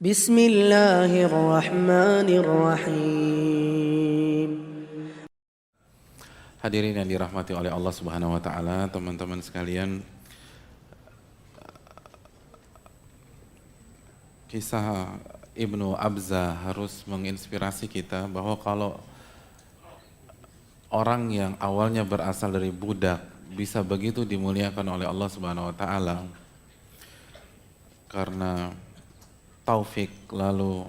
بسم الله الرحمن الرحيم. Hadirin yang dirahmati oleh Allah Subhanahu wa taala, teman-teman sekalian, kisah Ibnu Abza harus menginspirasi kita bahwa kalau orang yang awalnya berasal dari budak bisa begitu dimuliakan oleh Allah Subhanahu wa taala karena taufik lalu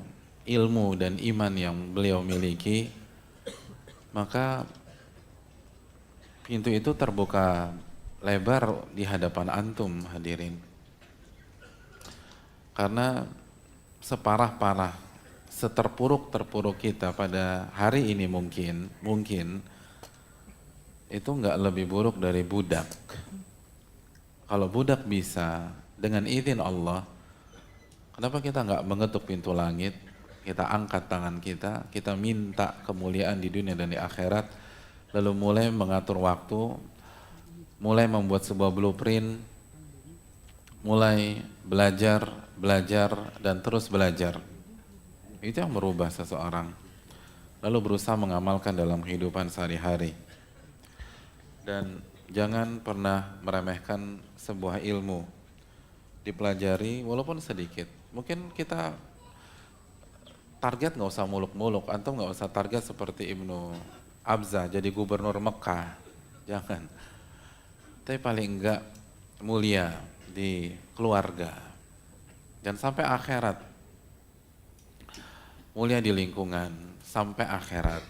ilmu dan iman yang beliau miliki, maka pintu itu terbuka lebar di hadapan antum, hadirin. Karena separah-parah, seterpuruk-terpuruk kita pada hari ini mungkin itu nggak lebih buruk dari budak. Kalau budak bisa dengan izin Allah, kenapa kita nggak mengetuk pintu langit, kita angkat tangan kita minta kemuliaan di dunia dan di akhirat, lalu mulai mengatur waktu, mulai membuat sebuah blueprint, mulai belajar, dan terus belajar. Itu yang merubah seseorang. Lalu berusaha mengamalkan dalam kehidupan sehari-hari. Dan jangan pernah meremehkan sebuah ilmu. Dipelajari walaupun sedikit. Mungkin kita target nggak usah muluk-muluk, antum nggak usah target seperti Ibnu Abza jadi gubernur Mekah, jangan. Tapi paling enggak mulia di keluarga dan sampai akhirat, mulia di lingkungan sampai akhirat,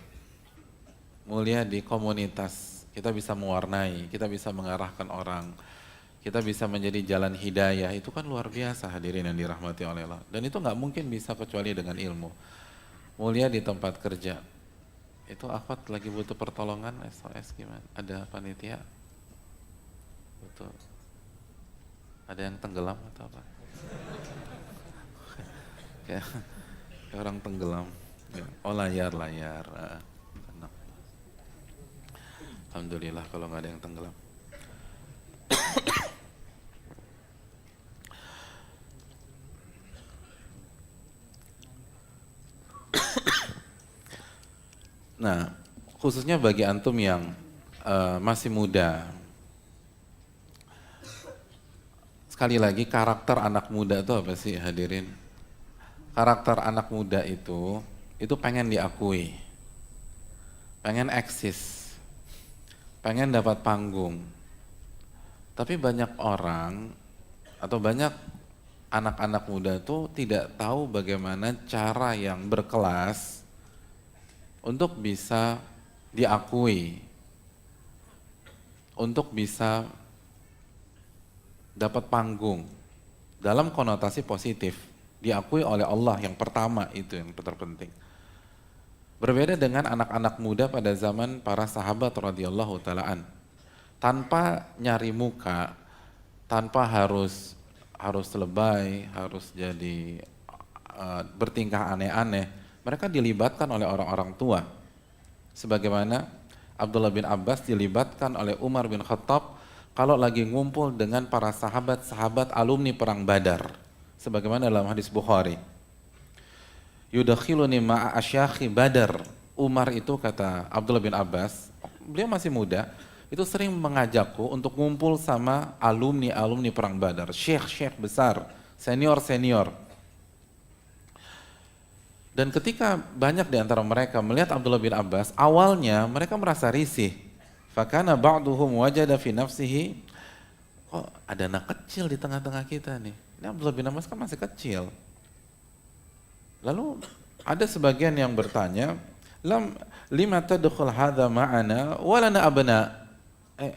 mulia di komunitas. Kita bisa mewarnai, kita bisa mengarahkan orang, kita bisa menjadi jalan hidayah. Itu kan luar biasa, hadirin yang dirahmati oleh Allah. Dan itu nggak mungkin bisa kecuali dengan ilmu. Mulia di tempat kerja. Itu akhwat lagi butuh pertolongan, SOS gimana? Ada panitia? Butuh. Ada yang tenggelam atau apa? Kayak orang tenggelam. Oh layar. Tenang. Alhamdulillah kalau nggak ada yang tenggelam. Nah, khususnya bagi antum yang masih muda, sekali lagi karakter anak muda itu apa sih, hadirin? Karakter anak muda itu pengen diakui, pengen eksis, pengen dapat panggung. Tapi banyak orang atau banyak anak-anak muda itu tidak tahu bagaimana cara yang berkelas untuk bisa diakui, untuk bisa dapat panggung dalam konotasi positif, diakui oleh Allah yang pertama, itu yang terpenting. Berbeda dengan anak-anak muda pada zaman para sahabat radhiyallahu taalaan, tanpa nyari muka, tanpa harus lebay, harus jadi bertingkah aneh-aneh, mereka dilibatkan oleh orang-orang tua. Sebagaimana Abdullah bin Abbas dilibatkan oleh Umar bin Khattab kalau lagi ngumpul dengan para sahabat-sahabat alumni perang Badar. Sebagaimana dalam hadis Bukhari. Yudakhiluni ma'a asyakhi Badar. Umar itu, kata Abdullah bin Abbas, beliau masih muda, itu sering mengajakku untuk ngumpul sama alumni perang Badar. Syekh besar, senior. Dan ketika banyak di antara mereka melihat Abdullah bin Abbas, awalnya mereka merasa risih. Fakana ba'duhum wajada fi nafsihi, kok ada anak kecil di tengah-tengah kita nih. Ini Abdullah bin Abbas kan masih kecil. Lalu ada sebagian yang bertanya, lima tadkhul hadza ma'ana wa lana abna.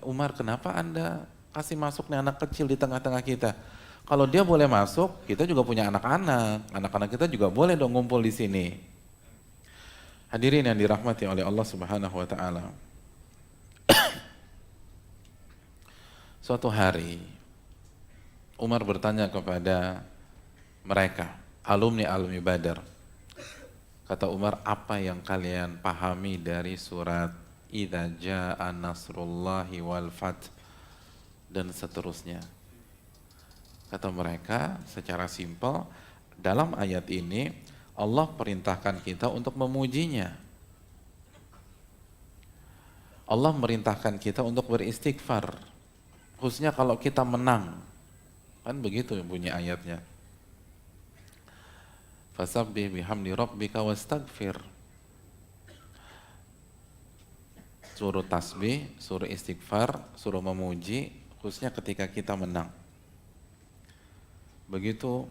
Umar, kenapa Anda kasih masuk nih anak kecil di tengah-tengah kita? Kalau dia boleh masuk, kita juga punya anak-anak kita juga boleh dong ngumpul di sini. Hadirin yang dirahmati oleh Allah Subhanahu wa taala. Suatu hari Umar bertanya kepada mereka, alumni Badar. Kata Umar, apa yang kalian pahami dari surat Idza jaa nasrullahi wal fath dan seterusnya? Kata mereka secara simpel, Dalam ayat ini Allah perintahkan kita untuk memujinya. Allah merintahkan kita untuk beristighfar, khususnya kalau kita menang. Kan begitu bunyi ayatnya. Fasabbih bihamdi rabbika wastaghfir. Suruh tasbih, suruh istighfar, suruh memuji, khususnya ketika kita menang. Begitu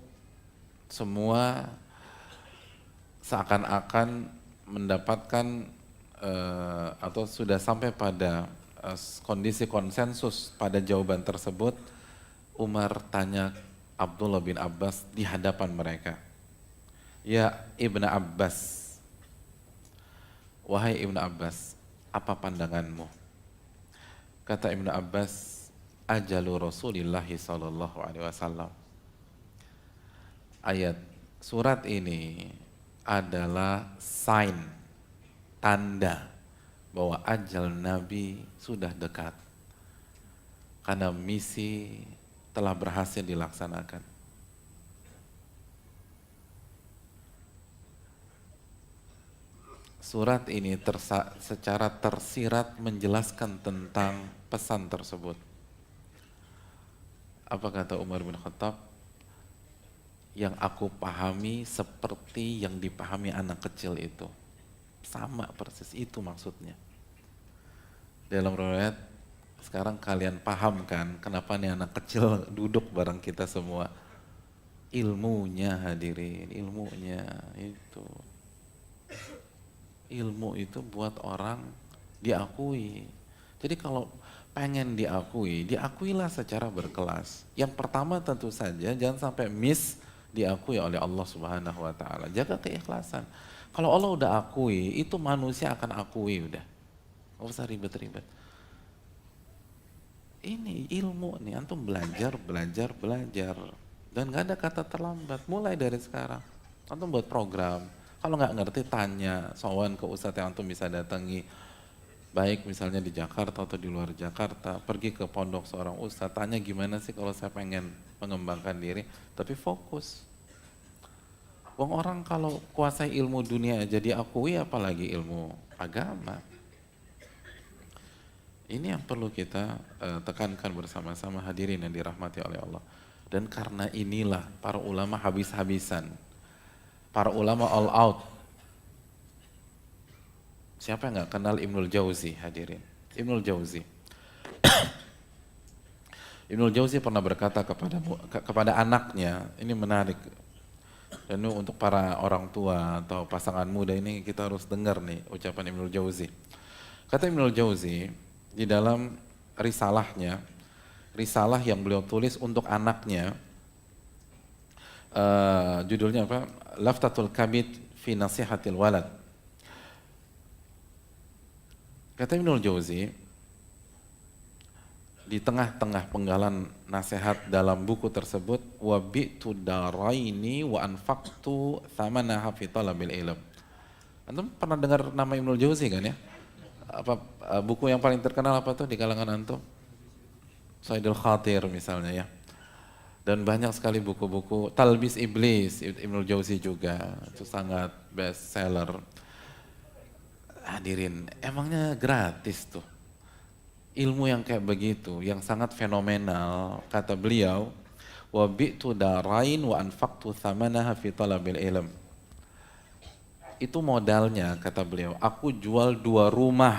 semua seakan-akan mendapatkan atau sudah sampai pada kondisi konsensus pada jawaban tersebut. Umar tanya Abdullah bin Abbas di hadapan mereka, "Ya Ibnu Abbas, wahai Ibnu Abbas, apa pandanganmu?" Kata Ibnu Abbas, "Ajalu Rasulillah sallallahu alaihi wasallam." Ayat surat ini adalah sign, tanda bahwa ajal Nabi sudah dekat. Karena misi telah berhasil dilaksanakan. Surat ini secara tersirat menjelaskan tentang pesan tersebut. Apa kata Umar bin Khattab? Yang aku pahami seperti yang dipahami anak kecil itu. Sama persis, itu maksudnya. Dalam riwayat, sekarang kalian paham kan kenapa nih anak kecil duduk bareng kita semua? Ilmunya hadirin, ilmunya itu. Ilmu itu buat orang diakui. Jadi kalau pengen diakui, diakuilah secara berkelas. Yang pertama tentu saja jangan sampai miss diakui oleh Allah Subhanahu wa taala. Jaga keikhlasan. Kalau Allah udah akui, itu manusia akan akui udah. Nggak usah ribet-ribet. Ini ilmu nih, antum belajar. Dan gak ada kata terlambat, mulai dari sekarang. Antum buat program, kalau nggak ngerti tanya, sowan ke ustadz yang antum bisa datangi. Baik misalnya di Jakarta atau di luar Jakarta, pergi ke pondok seorang ustadz, tanya gimana sih kalau saya pengen mengembangkan diri, tapi fokus. Wong orang kalau kuasai ilmu dunia aja diakui, apalagi ilmu agama. Ini yang perlu kita tekankan bersama-sama hadirin yang dirahmati oleh Allah. Dan karena inilah para ulama habis-habisan. Para ulama all out. Siapa yang gak kenal Ibnul Jauzi hadirin? Ibnul Jauzi. Ibnul Jauzi pernah berkata kepada anaknya, ini menarik. Dan ini untuk para orang tua atau pasangan muda ini kita harus dengar nih ucapan Ibnul Jauzi. Kata Ibnul Jauzi, di dalam risalahnya, risalah yang beliau tulis untuk anaknya, judulnya apa? Laftatul Kabid fi Nasihatil Walad. Kata Ibnul Jauzi, di tengah-tengah penggalan nasihat dalam buku tersebut, wa bi'tu daraini wa anfaqtu thamanaha fi talabil ilm. Antum pernah dengar nama Ibnul Jauzi kan ya? Apa buku yang paling terkenal apa tuh di kalangan antum? Saidul Khatir misalnya ya. Dan banyak sekali buku-buku. Talbis Iblis Ibnul Jauzi juga, itu sangat best seller. Hadirin, emangnya gratis tuh ilmu yang kayak begitu, yang sangat fenomenal. Kata beliau, wa bi'tu darain wa anfaqtu thamanaha fi talabil ilm. Itu modalnya, kata beliau, aku jual 2 rumah.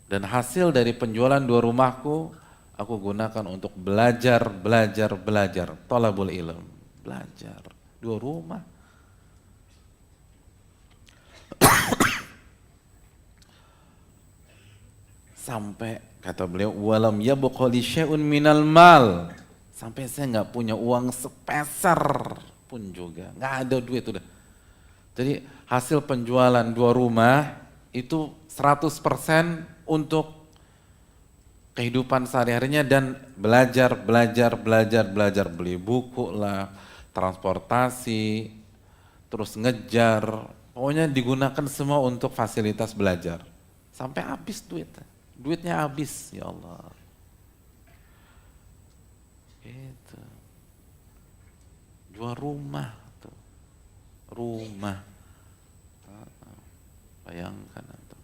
Dan hasil dari penjualan 2 rumahku, aku gunakan untuk belajar. Thalabul ilm, belajar. 2 rumah. Sampai, kata beliau, walam yabqa li syai'un minal mal. Sampai saya nggak punya uang sepeser pun juga, nggak ada duit udah. Jadi hasil penjualan 2 rumah itu 100% untuk kehidupan sehari-harinya dan belajar, beli buku lah, transportasi, terus ngejar, pokoknya digunakan semua untuk fasilitas belajar. Sampai habis duitnya habis, ya Allah. Gitu. jual rumah tuh. Rumah. Bayangkan tuh.